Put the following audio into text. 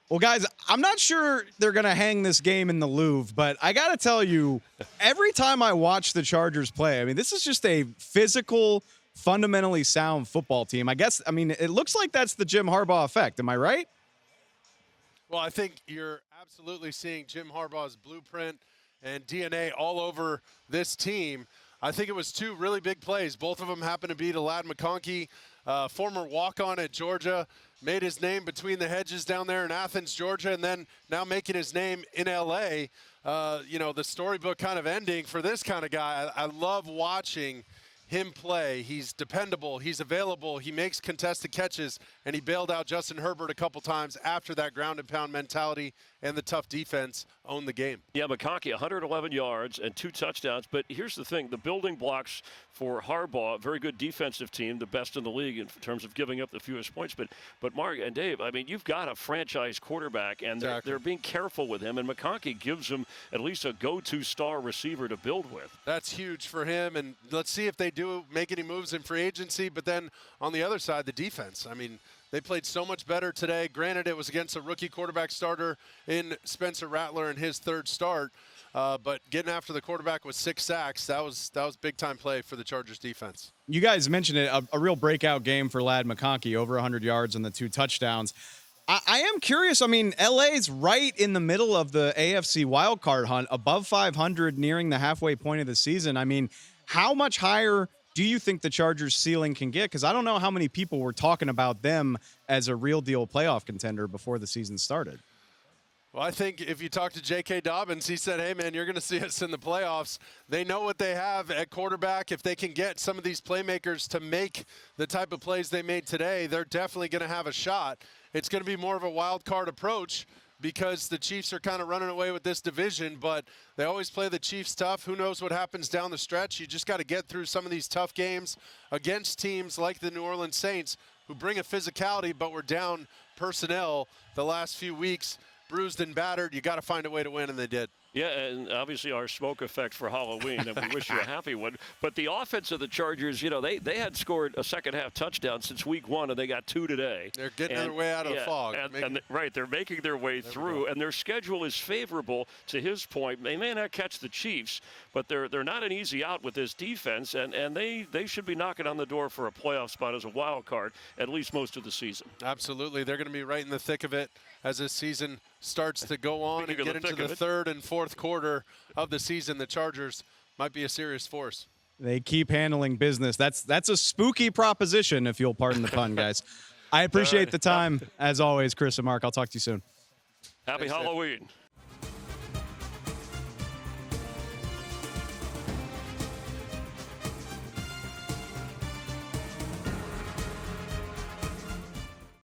Well, guys, I'm not sure they're going to hang this game in the Louvre, but I got to tell you, every time I watch the Chargers play, I mean, this is just a physical, fundamentally sound football team. I mean, it looks like that's the Jim Harbaugh effect. Am I right? Well, I think you're absolutely seeing Jim Harbaugh's blueprint and DNA all over this team. I think it was two really big plays. Both of them happened to be to Ladd McConkey, former walk-on at Georgia, made his name between the hedges down there in Athens, Georgia, and then now making his name in L.A. The storybook kind of ending for this kind of guy. I love watching him play. He's dependable. He's available. He makes contested catches, and he bailed out Justin Herbert a couple times after that ground and pound mentality and the tough defense owned the game. Yeah, McConkey, 111 yards and 2 touchdowns. But here's the thing, the building blocks for Harbaugh, very good defensive team, the best in the league in terms of giving up the fewest points. But Mark and Dave, I mean, you've got a franchise quarterback, and they're being careful with him, and McConkey gives them at least a go-to star receiver to build with. That's huge for him, and let's see if they do make any moves in free agency. But then on the other side, the defense. I mean, they played so much better today. Granted, it was against a rookie quarterback starter in Spencer Rattler in his third start. But getting after the quarterback with 6 sacks, that was big-time play for the Chargers defense. You guys mentioned it, a real breakout game for Ladd McConkey, over 100 yards and the 2 touchdowns. I am curious. I mean, LA's right in the middle of the AFC wildcard hunt, above 500, nearing the halfway point of the season. I mean, how much higher do you think the Chargers' ceiling can get? Because I don't know how many people were talking about them as a real deal playoff contender before the season started. Well, I think if you talk to J.K. Dobbins, he said, hey, man, you're going to see us in the playoffs. They know what they have at quarterback. If they can get some of these playmakers to make the type of plays they made today, they're definitely going to have a shot. It's going to be more of a wild card approach because the Chiefs are kind of running away with this division, but they always play the Chiefs tough. Who knows what happens down the stretch? You just got to get through some of these tough games against teams like the New Orleans Saints who bring a physicality, but we're down personnel the last few weeks. Bruised and battered, you got to find a way to win, and they did. Yeah, and obviously our smoke effect for Halloween, and we wish you a happy one. But the offense of the Chargers, they had scored a second-half touchdown since week 1, and they got 2 today. They're getting their way out of the fog. Right, they're making their way through, and their schedule is favorable, to his point. They may not catch the Chiefs, but they're not an easy out with this defense, and they should be knocking on the door for a playoff spot as a wild card, at least most of the season. Absolutely. They're going to be right in the thick of it as this season starts to go on and get into the third and fourth quarter of the season. The Chargers might be a serious force. They keep handling business. That's a spooky proposition, if you'll pardon the pun, guys. I appreciate the time, as always, Chris and Mark. I'll talk to you soon. Happy Halloween.